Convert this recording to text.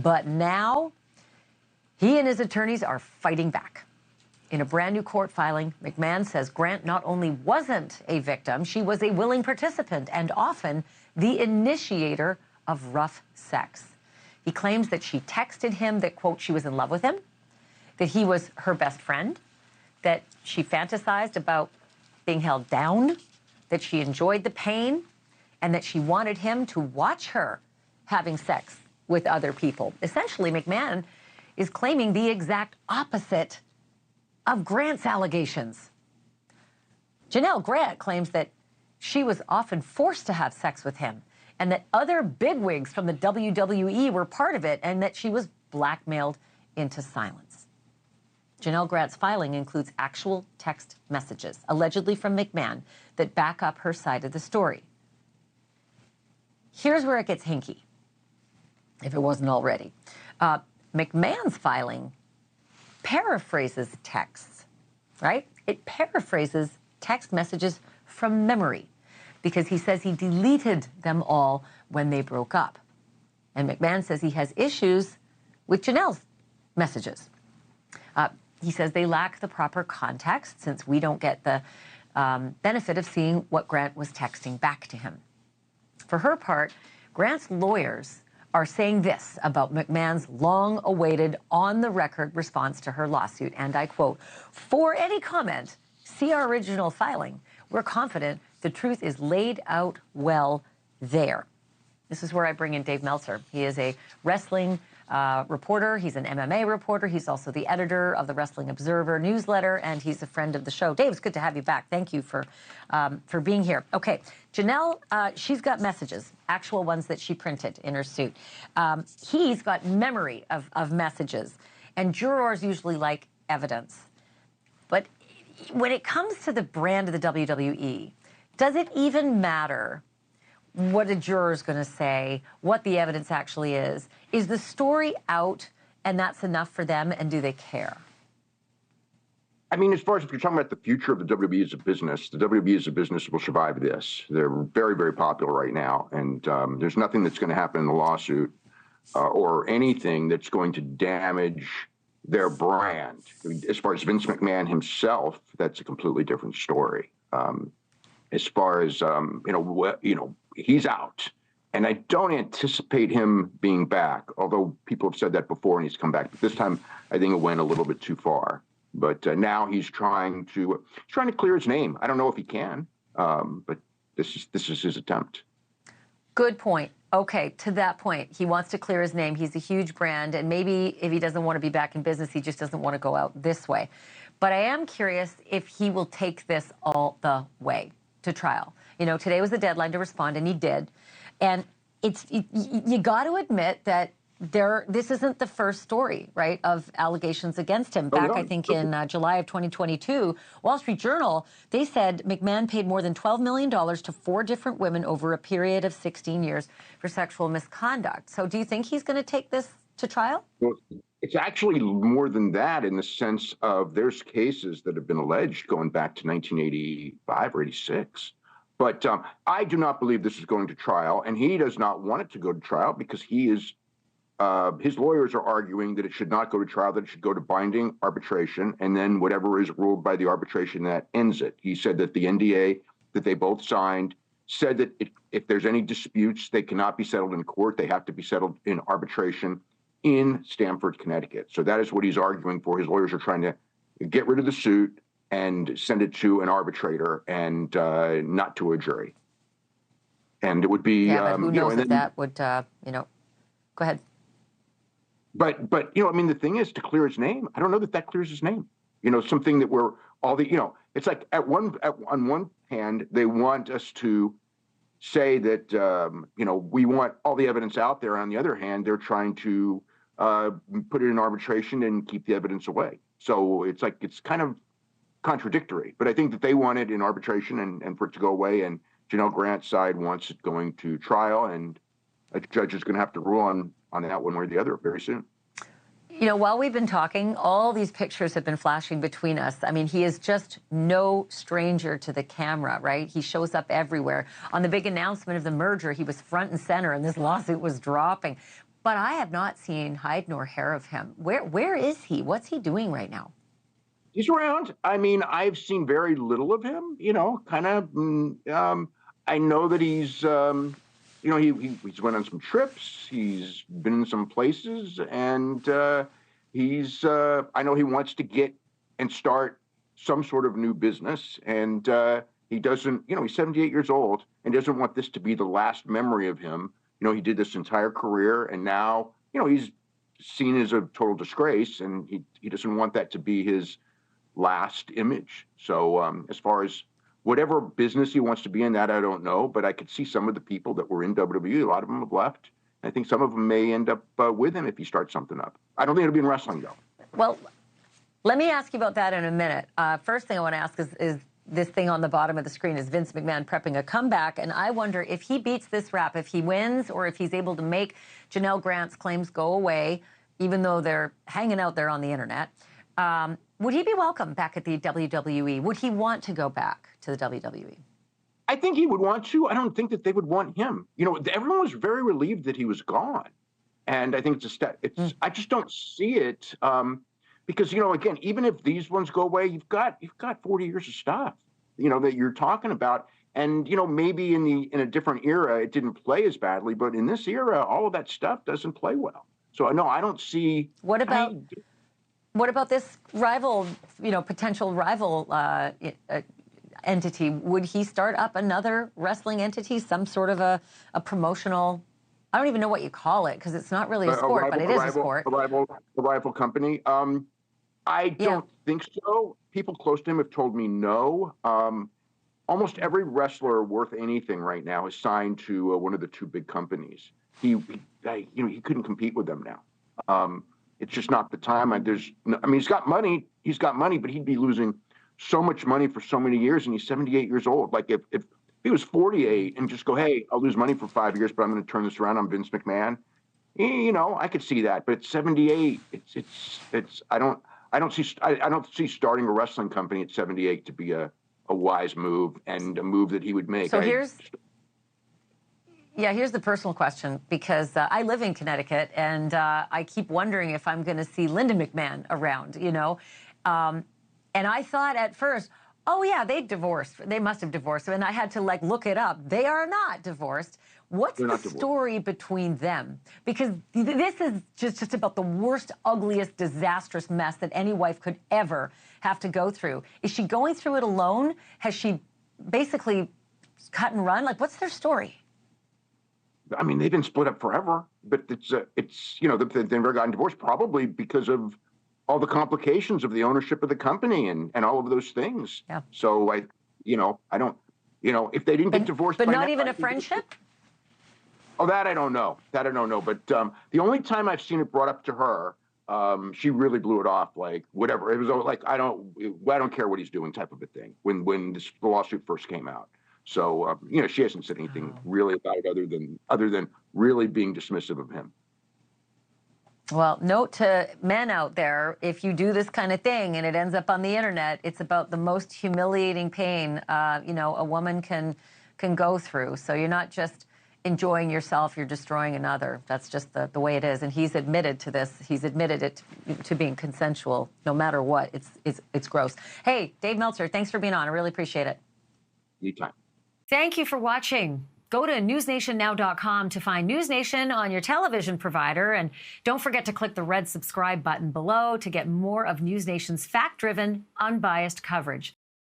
But now, he and his attorneys are fighting back. In a brand new court filing, McMahon says Grant not only wasn't a victim, she was a willing participant and often the initiator of rough sex. He claims that she texted him that, quote, she was in love with him, that he was her best friend, that she fantasized about being held down, that she enjoyed the pain, and that she wanted him to watch her having sex with other people. Essentially, McMahon is claiming the exact opposite of Grant's allegations. Janel Grant claims that she was often forced to have sex with him and that other bigwigs from the WWE were part of it and that she was blackmailed into silence. Janel Grant's filing includes actual text messages, allegedly from McMahon, that back up her side of the story. Here's where it gets hinky, if it wasn't already. McMahon's filing paraphrases texts, right? It paraphrases text messages from memory because he says he deleted them all when they broke up. And McMahon says he has issues with Janel's messages. He says they lack the proper context since we don't get the benefit of seeing what Grant was texting back to him. For her part, Grant's lawyers are saying this about McMahon's long-awaited, on-the-record response to her lawsuit, and I quote, "For any comment, see our original filing. We're confident the truth is laid out well there." This is where I bring in Dave Meltzer. He is a wrestling reporter. He's an MMA reporter. He's also the editor of the Wrestling Observer newsletter, and he's a friend of the show. Dave, it's good to have you back. Thank you for being here. Okay, Janel, she's got messages, actual ones that she printed in her suit. He's got memory of messages, and jurors usually like evidence. But when it comes to the brand of the WWE, does it even matter what a juror is going to say, what the evidence actually is? Is the story out and that's enough for them, and do they care? I mean, as far as if you're talking about the future of the WWE as a business, the WWE as a business will survive this. They're very, very popular right now, and there's nothing that's going to happen in the lawsuit or anything that's going to damage their brand. As far as Vince McMahon himself, that's a completely different story. As far as he's out, and I don't anticipate him being back. Although people have said that before, and he's come back. But this time, I think it went a little bit too far. But now he's trying to clear his name. I don't know if he can, but this is his attempt. Good point. Okay, to that point, he wants to clear his name. He's a huge brand, and maybe if he doesn't want to be back in business, he just doesn't want to go out this way. But I am curious if he will take this all the way to trial. You know, today was the deadline to respond, and he did. And you got to admit that this isn't the first story, right, of allegations against him. Back, I think, in July of 2022, Wall Street Journal, they said McMahon paid more than $12 million to 4 different women over a period of 16 years for sexual misconduct. So do you think he's going to take this to trial? Well, it's actually more than that, in the sense of there's cases that have been alleged going back to 1985 or 86. But I do not believe this is going to trial, and he does not want it to go to trial because he is his lawyers are arguing that it should not go to trial, that it should go to binding arbitration, and then whatever is ruled by the arbitration, that ends it. He said that the NDA that they both signed said that if there's any disputes, they cannot be settled in court. They have to be settled in arbitration in Stamford, Connecticut. So that is what he's arguing for. His lawyers are trying to get rid of the suit and send it to an arbitrator and not to a jury. And it would be, yeah, but who knows if that would, go ahead. But I mean, the thing is, to clear his name, I don't know that clears his name. Something that we're all the, it's like on one hand, they want us to say that, we want all the evidence out there. On the other hand, they're trying to put it in arbitration and keep the evidence away. So it's like, it's kind of contradictory. But I think that they want it in arbitration and for it to go away. And Janel Grant's side wants it going to trial, and a judge is going to have to rule on that one way or the other very soon. While we've been talking, all these pictures have been flashing between us. I mean, he is just no stranger to the camera, right? He shows up everywhere. On the big announcement of the merger, he was front and center, and this lawsuit was dropping. but I have not seen hide nor hair of him. Where is he? What's he doing right now? He's around. I mean, I've seen very little of him, kind of. I know that he's he's went on some trips. He's been in some places, and I know he wants to get and start some sort of new business, and he doesn't. He's 78 years old and doesn't want this to be the last memory of him. He did this entire career, and now he's seen as a total disgrace, and he doesn't want that to be his last image. So as far as whatever business he wants to be in, that I don't know, but I could see some of the people that were in WWE, a lot of them have left. I think some of them may end up with him if he starts something up. I don't think it'll be in wrestling, though. Well, let me ask you about that in a minute. First thing I want to ask is this thing on the bottom of the screen is Vince McMahon prepping a comeback, and I wonder if he beats this rap, if he wins, or if he's able to make Janel Grant's claims go away, even though they're hanging out there on the internet. Would he be welcome back at the WWE? Would he want to go back to the WWE? I think he would want to. I don't think that they would want him. Everyone was very relieved that he was gone. And I think it's a step. I just don't see it because, again, even if these ones go away, you've got 40 years of stuff, that you're talking about. And, maybe in a different era, it didn't play as badly. But in this era, all of that stuff doesn't play well. So, no, I don't see. What about this rival, potential rival entity? Would he start up another wrestling entity, some sort of a promotional, I don't even know what you call it, because it's not really a sport, but it is a sport. A rival company. I don't think so. People close to him have told me no. Almost every wrestler worth anything right now is signed to one of the two big companies. He couldn't compete with them now. It's just not the time. He's got money, but he'd be losing so much money for so many years, and he's 78 years old. Like if he was 48 and just go, hey, I'll lose money for 5 years, but I'm going to turn this around. I'm Vince McMahon. I could see that. But at 78, I don't see starting a wrestling company at 78 to be a wise move and a move that he would make. So here's the personal question, because I live in Connecticut, and I keep wondering if I'm going to see Linda McMahon around, and I thought at first, oh, yeah, they divorced. They must have divorced. And I had to, look it up. They are not divorced. What's the story between them? Because this is just about the worst, ugliest, disastrous mess that any wife could ever have to go through. Is she going through it alone? Has she basically cut and run? What's their story? I mean, they've been split up forever, but they've never gotten divorced, probably because of all the complications of the ownership of the company and all of those things. Yeah. So I don't, if they didn't get divorced, but not even a friendship. Oh, that I don't know. But the only time I've seen it brought up to her, she really blew it off, whatever. It was like I don't care what he's doing type of a thing. When this lawsuit first came out. So, she hasn't said anything really about it other than really being dismissive of him. Well, note to men out there, if you do this kind of thing and it ends up on the internet, it's about the most humiliating pain, a woman can go through. So you're not just enjoying yourself, you're destroying another. That's just the way it is. And he's admitted to this. He's admitted it to being consensual, no matter what. It's gross. Hey, Dave Meltzer, thanks for being on. I really appreciate it. Anytime. Thank you for watching. Go to newsnationnow.com to find NewsNation on your television provider. And don't forget to click the red subscribe button below to get more of NewsNation's fact-driven, unbiased coverage.